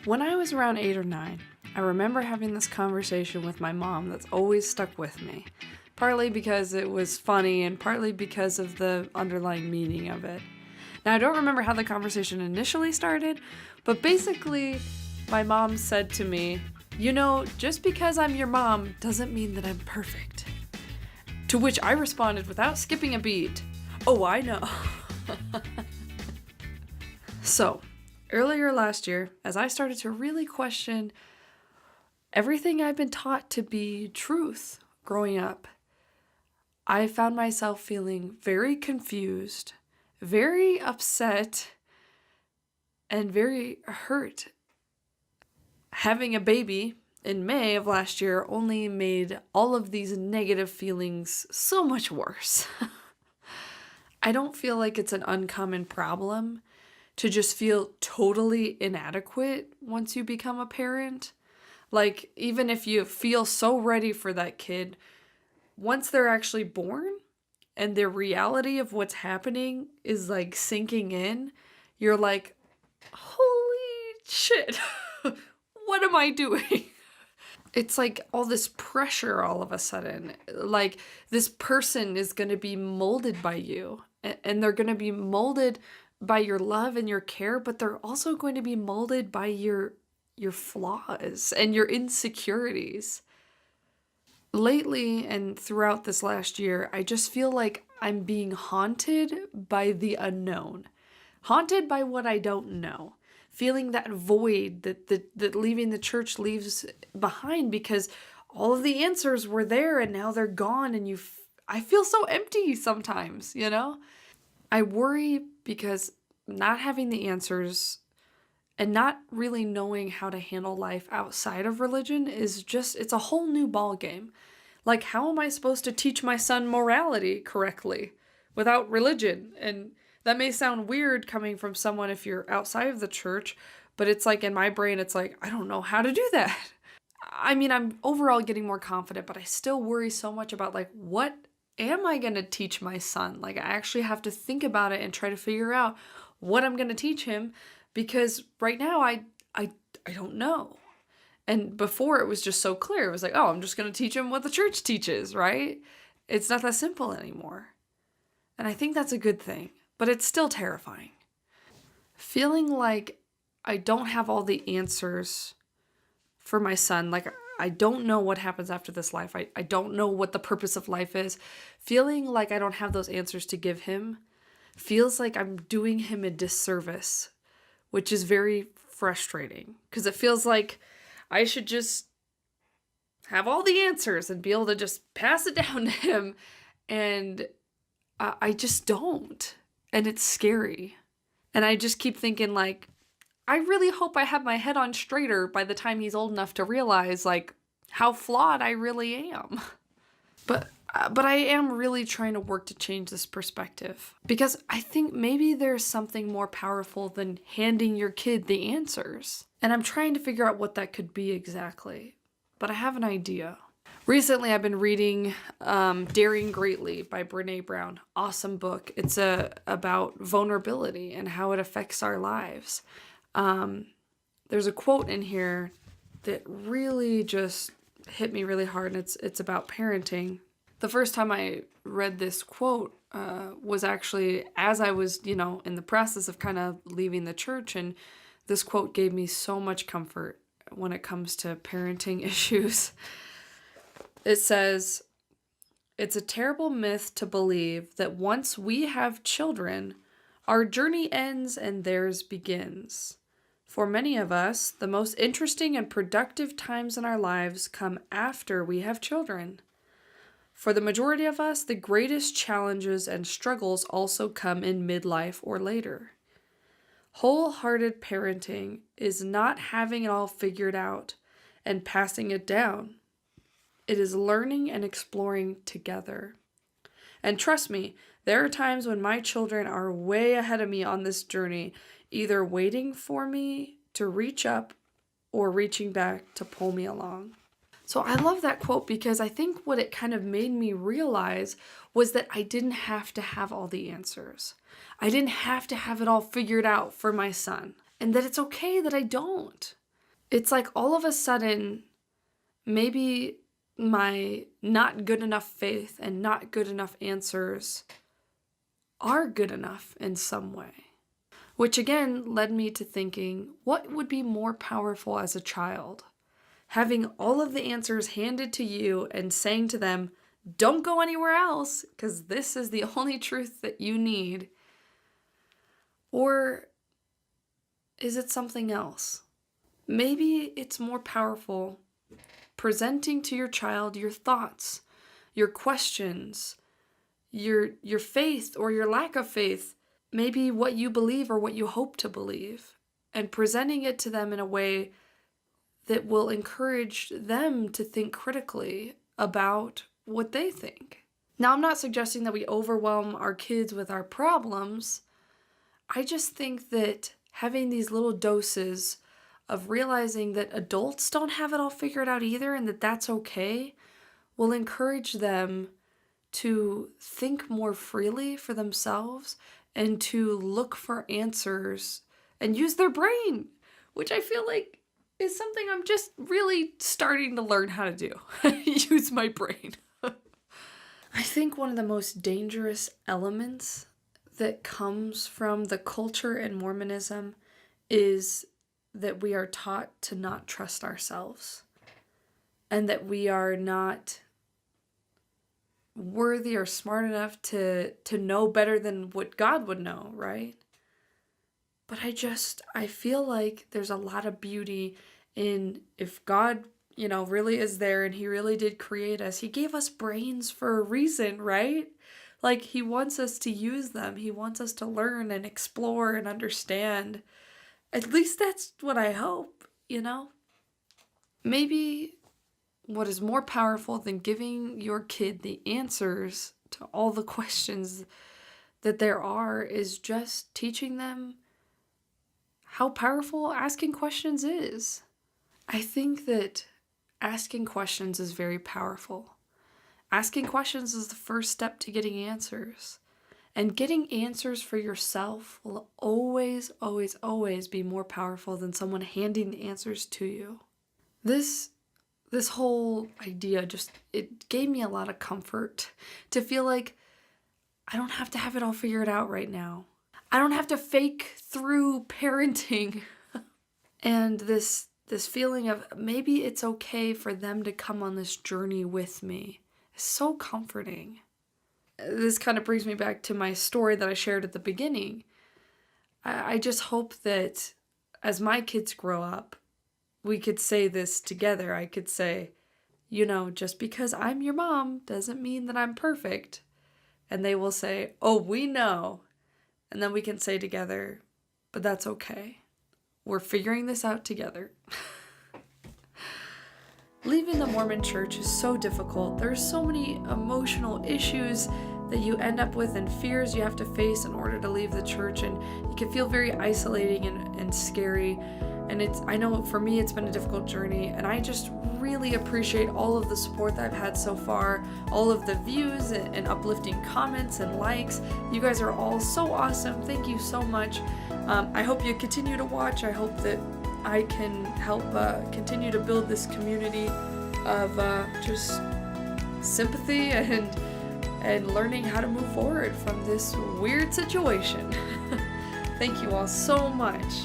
When I was around 8 or 9, I remember having this conversation with my mom that's always stuck with me, partly because it was funny and partly because of the underlying meaning of it. Now, I don't remember how the conversation initially started, but basically, my mom said to me, "You know, just because I'm your mom doesn't mean that I'm perfect." To which I responded without skipping a beat, "Oh, I know." So, earlier last year, as I started to really question everything I've been taught to be truth growing up, I found myself feeling very confused, very upset, and very hurt. Having a baby in May of last year only made all of these negative feelings so much worse. I don't feel like it's an uncommon problem to just feel totally inadequate once you become a parent. Like, even if you feel so ready for that kid, once they're actually born and the reality of what's happening is like sinking in, you're like, holy shit, what am I doing? It's like all this pressure all of a sudden. Like, this person is going to be molded by you, and they're going to be molded by your love and your care, but they're also going to be molded by your flaws and your insecurities. Lately and throughout this last year, I just feel like I'm being haunted by the unknown, haunted by what I don't know, feeling that void that leaving the church leaves behind, because all of the answers were there and now they're gone, and I feel so empty sometimes, you know? I worry because not having the answers and not really knowing how to handle life outside of religion it's a whole new ball game. Like, how am I supposed to teach my son morality correctly without religion? And that may sound weird coming from someone if you're outside of the church, but it's like, in my brain, it's like, I don't know how to do that. I mean, I'm overall getting more confident, but I still worry so much about, like, what am I going to teach my son? Like, I actually have to think about it and try to figure out what I'm going to teach him, because right now I don't know. And before, it was just so clear. It was like, oh, I'm just going to teach him what the church teaches, right? It's not that simple anymore. And I think that's a good thing, but it's still terrifying. Feeling like I don't have all the answers for my son, like I don't know what happens after this life. I don't know what the purpose of life is. Feeling like I don't have those answers to give him feels like I'm doing him a disservice, which is very frustrating, because it feels like I should just have all the answers and be able to just pass it down to him, and I just don't, and it's scary. And I just keep thinking, like, I really hope I have my head on straighter by the time he's old enough to realize, like, how flawed I really am. But I am really trying to work to change this perspective, because I think maybe there's something more powerful than handing your kid the answers. And I'm trying to figure out what that could be exactly, but I have an idea. Recently, I've been reading Daring Greatly by Brene Brown. Awesome book. It's about vulnerability and how it affects our lives. There's a quote in here that really just hit me really hard, and it's about parenting. The first time I read this quote was actually as I was, in the process of kind of leaving the church, and this quote gave me so much comfort when it comes to parenting issues. It says, "It's a terrible myth to believe that once we have children, our journey ends and theirs begins. For many of us, the most interesting and productive times in our lives come after we have children. For the majority of us, the greatest challenges and struggles also come in midlife or later. Wholehearted parenting is not having it all figured out and passing it down. It is learning and exploring together. And trust me, there are times when my children are way ahead of me on this journey, either waiting for me to reach up or reaching back to pull me along." So I love that quote, because I think what it kind of made me realize was that I didn't have to have all the answers. I didn't have to have it all figured out for my son, and that it's okay that I don't. It's like all of a sudden, maybe my not good enough faith and not good enough answers are good enough in some way. Which again led me to thinking, what would be more powerful as a child? Having all of the answers handed to you and saying to them, don't go anywhere else because this is the only truth that you need. Or is it something else? Maybe it's more powerful presenting to your child your thoughts, your questions, your faith or your lack of faith, maybe what you believe or what you hope to believe, and presenting it to them in a way that will encourage them to think critically about what they think. Now, I'm not suggesting that we overwhelm our kids with our problems. I just think that having these little doses of realizing that adults don't have it all figured out either and that that's okay will encourage them to think more freely for themselves and to look for answers and use their brain, which I feel like is something I'm just really starting to learn how to do. Use my brain. I think one of the most dangerous elements that comes from the culture in Mormonism is that we are taught to not trust ourselves and that we are not worthy or smart enough to know better than what God would know, right? But I feel like there's a lot of beauty in if God, really is there and he really did create us. He gave us brains for a reason, right? Like he wants us to use them. He wants us to learn and explore and understand. At least that's what I hope, Maybe what is more powerful than giving your kid the answers to all the questions that there are is just teaching them how powerful asking questions is. I think that asking questions is very powerful. Asking questions is the first step to getting answers. And getting answers for yourself will always, always, always be more powerful than someone handing the answers to you. This whole idea it gave me a lot of comfort to feel like I don't have to have it all figured out right now. I don't have to fake through parenting. And this feeling of maybe it's okay for them to come on this journey with me is so comforting. This kind of brings me back to my story that I shared at the beginning. I just hope that as my kids grow up, we could say this together. I could say, just because I'm your mom doesn't mean that I'm perfect. And they will say, oh, we know. And then we can say together, but that's okay. We're figuring this out together. Leaving the Mormon church is so difficult. There's so many emotional issues that you end up with and fears you have to face in order to leave the church, and it can feel very isolating and scary. And I know for me it's been a difficult journey, and I just really appreciate all of the support that I've had so far, all of the views and uplifting comments and likes. You guys are all so awesome. Thank you so much. I hope you continue to watch. I hope that I can help continue to build this community of just sympathy and learning how to move forward from this weird situation. Thank you all so much.